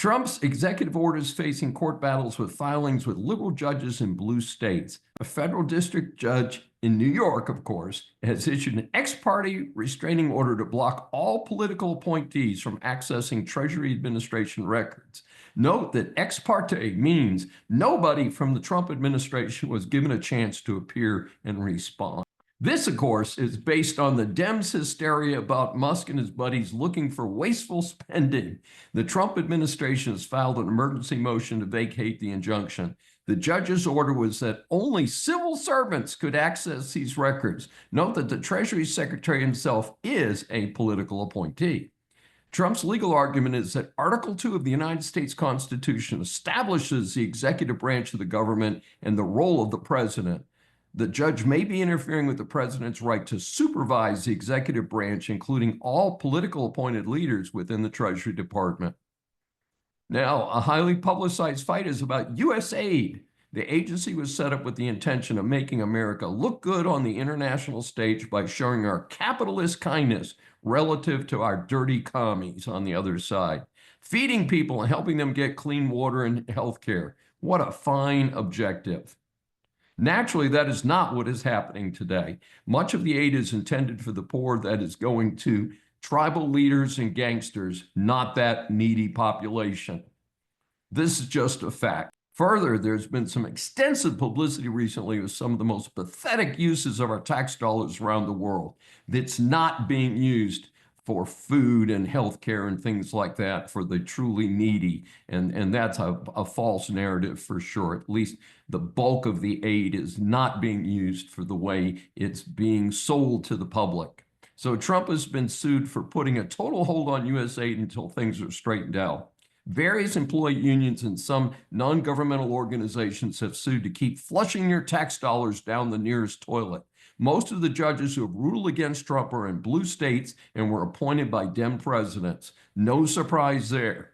Trump's executive orders facing court battles with filings with liberal judges in blue states. A federal district judge in New York, of course, has issued an ex parte restraining order to block all political appointees from accessing Treasury Administration records. Note that ex parte means nobody from the Trump administration was given a chance to appear and respond. This, of course, is based on the Dems' hysteria about Musk and his buddies looking for wasteful spending. The Trump administration has filed an emergency motion to vacate the injunction. The judge's order was that only civil servants could access these records. Note that the Treasury Secretary himself is a political appointee. Trump's legal argument is that Article 2 of the United States Constitution establishes the executive branch of the government and the role of the president. The judge may be interfering with the president's right to supervise the executive branch, including all political appointed leaders within the Treasury Department. Now, a highly publicized fight is about U.S. aid. The agency was set up with the intention of making America look good on the international stage by showing our capitalist kindness relative to our dirty commies on the other side, feeding people and helping them get clean water and health care. What a fine objective. Naturally, that is not what is happening today. Much of the aid is intended for the poor that is going to tribal leaders and gangsters, not that needy population. This is just a fact. Further, there's been some extensive publicity recently of some of the most pathetic uses of our tax dollars around the world that's not being used for food and healthcare and things like that for the truly needy. And that's a false narrative for sure. At least the bulk of the aid is not being used for the way it's being sold to the public. So Trump has been sued for putting a total hold on U.S. aid until things are straightened out. Various employee unions and some non-governmental organizations have sued to keep flushing your tax dollars down the nearest toilet. Most of the judges who have ruled against Trump are in blue states and were appointed by Dem presidents. No surprise there.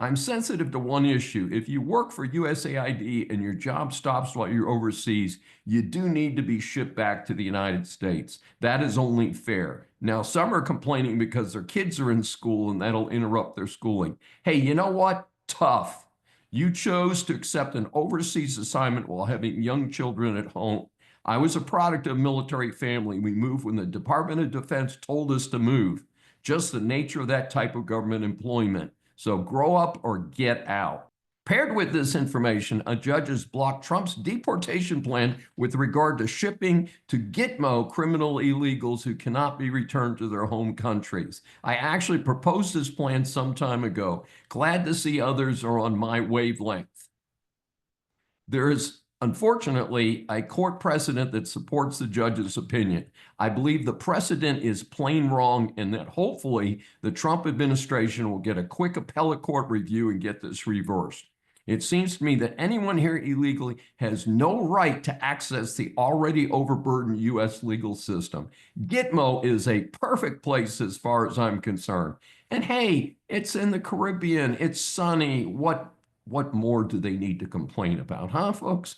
I'm sensitive to one issue. If you work for USAID and your job stops while you're overseas, you do need to be shipped back to the United States. That is only fair. Now, some are complaining because their kids are in school and that'll interrupt their schooling. Hey, you know what? Tough. You chose to accept an overseas assignment while having young children at home. I was a product of a military family. We moved when the Department of Defense told us to move. Just the nature of that type of government employment. So grow up or get out. Paired with this information, a judge has blocked Trump's deportation plan with regard to shipping to Gitmo criminal illegals who cannot be returned to their home countries. I actually proposed this plan some time ago. Glad to see others are on my wavelength. There is, unfortunately, a court precedent that supports the judge's opinion. I believe the precedent is plain wrong and that hopefully the Trump administration will get a quick appellate court review and get this reversed. It seems to me that anyone here illegally has no right to access the already overburdened U.S. legal system. Gitmo is a perfect place as far as I'm concerned. And hey, it's in the Caribbean. It's sunny. What more do they need to complain about, huh, folks?